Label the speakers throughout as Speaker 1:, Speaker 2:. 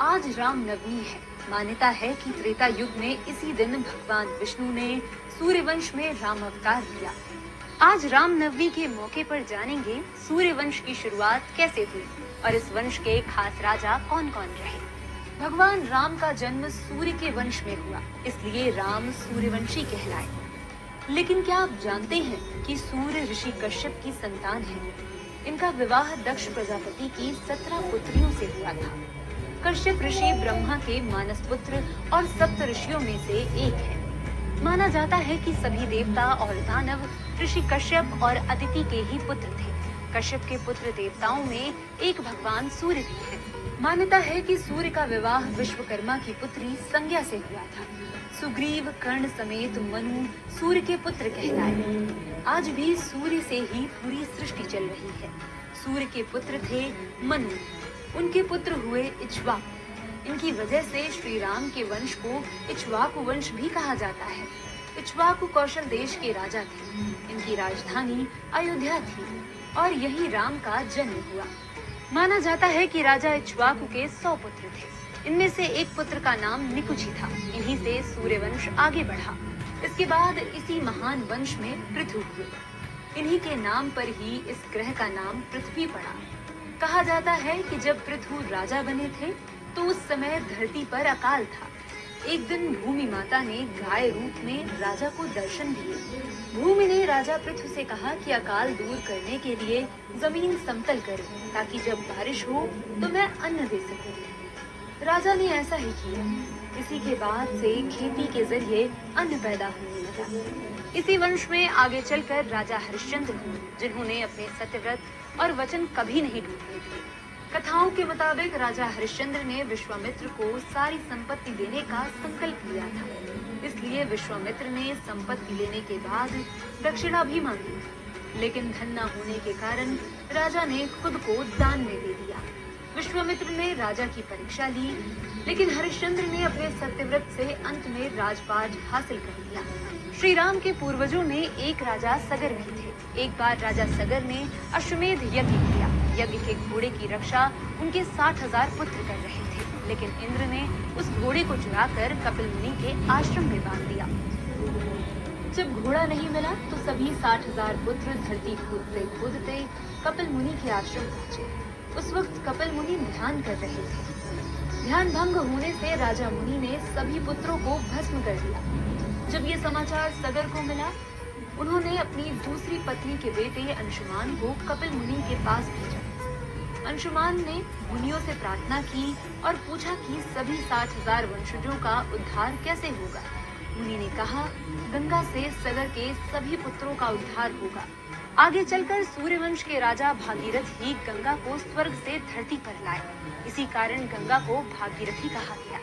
Speaker 1: आज रामनवमी है। मान्यता है कि त्रेता युग में इसी दिन भगवान विष्णु ने सूर्यवंश में राम अवतार लिया। आज रामनवमी के मौके पर जानेंगे सूर्यवंश की शुरुआत कैसे हुई और इस वंश के खास राजा कौन कौन रहे। भगवान राम का जन्म सूर्य के वंश में हुआ, इसलिए राम सूर्यवंशी कहलाए। लेकिन क्या आप जानते हैं कि सूर्य ऋषि कश्यप की संतान है। इनका विवाह दक्ष प्रजापति की 17 पुत्रियों से हुआ था। कश्यप ऋषि ब्रह्मा के मानस पुत्र और सप्त ऋषियों में से एक है। माना जाता है कि सभी देवता और दानव ऋषि कश्यप और अदिति के ही पुत्र थे। कश्यप के पुत्र देवताओं में एक भगवान सूर्य भी है। मान्यता है कि सूर्य का विवाह विश्वकर्मा की पुत्री संज्ञा से हुआ था। सुग्रीव कर्ण समेत मनु सूर्य के पुत्र कहलाए। आज भी सूर्य से ही पूरी सृष्टि चल रही है। सूर्य के पुत्र थे मनु, उनके पुत्र हुए इक्ष्वाकु। इनकी वजह से श्री राम के वंश को इक्ष्वाकु वंश भी कहा जाता है। इक्ष्वाकु कौशल देश के राजा थे। इनकी राजधानी अयोध्या थी और यही राम का जन्म हुआ। माना जाता है कि राजा इक्ष्वाकु के 100 पुत्र थे। इनमें से एक पुत्र का नाम निकुंजी था। इन्हीं से सूर्यवंश आगे बढ़ा। इसके बाद इसी महान वंश में पृथु हुए। इन्हीं के नाम पर ही इस ग्रह का नाम पृथ्वी पड़ा। कहा जाता है कि जब पृथु राजा बने थे तो उस समय धरती पर अकाल था। एक दिन भूमि माता ने गाय रूप में राजा को दर्शन दिए। भूमि ने राजा पृथु से कहा कि अकाल दूर करने के लिए जमीन समतल करो, ताकि जब बारिश हो तो मैं अन्न दे सकूं। राजा ने ऐसा ही किया। इसी के बाद से खेती के जरिए अन्न पैदा होने लगा। इसी वंश में आगे चलकर राजा हरिश्चंद्र हुए, जिन्होंने अपने सत्यव्रत और वचन कभी नहीं टूटने दिए। कथाओं के मुताबिक राजा हरिश्चंद्र ने विश्वामित्र को सारी संपत्ति देने का संकल्प लिया था। इसलिए विश्वामित्र ने संपत्ति लेने के बाद दक्षिणा भी मांगी, लेकिन धन न होने के कारण राजा ने खुद को दान में दे दिया। विश्वामित्र ने राजा की परीक्षा ली, लेकिन हरिश्चंद्र ने अपने सत्यव्रत से अंत में राजपाट हासिल कर लिया। श्री राम के पूर्वजों में एक राजा सगर भी थे। एक बार राजा सगर ने अश्वमेध यज्ञ किया। यज्ञ के घोड़े की रक्षा उनके 60,000 पुत्र कर रहे थे, लेकिन इंद्र ने उस घोड़े को चुराकर कपिल मुनि के आश्रम में बांध दिया। जब घोड़ा नहीं मिला तो सभी 60,000 पुत्र धरती कूदते कूदते कपिल मुनि के आश्रम पहुँचे। उस वक्त कपिल मुनि ध्यान कर रहे थे। ध्यान भंग होने से राजा मुनि ने सभी पुत्रों को भस्म कर दिया। जब ये समाचार सगर को मिला, उन्होंने अपनी दूसरी पत्नी के बेटे अंशुमान को कपिल मुनि के पास भेजा। अंशुमान ने मुनियों से प्रार्थना की और पूछा कि सभी 60,000 वंशजों का उद्धार कैसे होगा। मुनि ने कहा, गंगा से सगर के सभी पुत्रों का उद्धार होगा। आगे चलकर सूर्यवंश के राजा भागीरथ ही गंगा को स्वर्ग से धरती पर लाए। इसी कारण गंगा को भागीरथी कहा गया।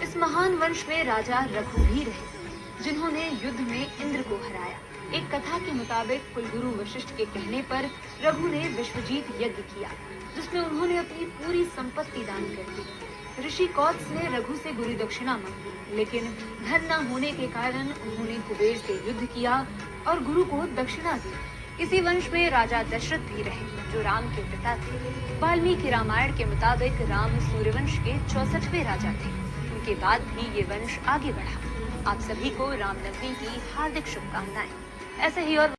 Speaker 1: इस महान वंश में राजा रघु भी रहे, जिन्होंने युद्ध में इंद्र को हराया। एक कथा के मुताबिक कुलगुरु वशिष्ठ के कहने पर रघु ने विश्वजीत यज्ञ किया, जिसमें उन्होंने अपनी पूरी संपत्ति दान कर दी। ऋषि कौत्स ने रघु से गुरु दक्षिणा मांगी, लेकिन धन न होने के कारण उन्होंने कुबेर से युद्ध किया और गुरु को दक्षिणा दी। इसी वंश में राजा दशरथ भी रहे, जो राम के पिता थे। वाल्मीकि रामायण के मुताबिक राम सूर्यवंश के 64वें राजा थे। उनके बाद भी ये वंश आगे बढ़ा। आप सभी को रामनवमी की हार्दिक शुभकामनाएं। ऐसे ही और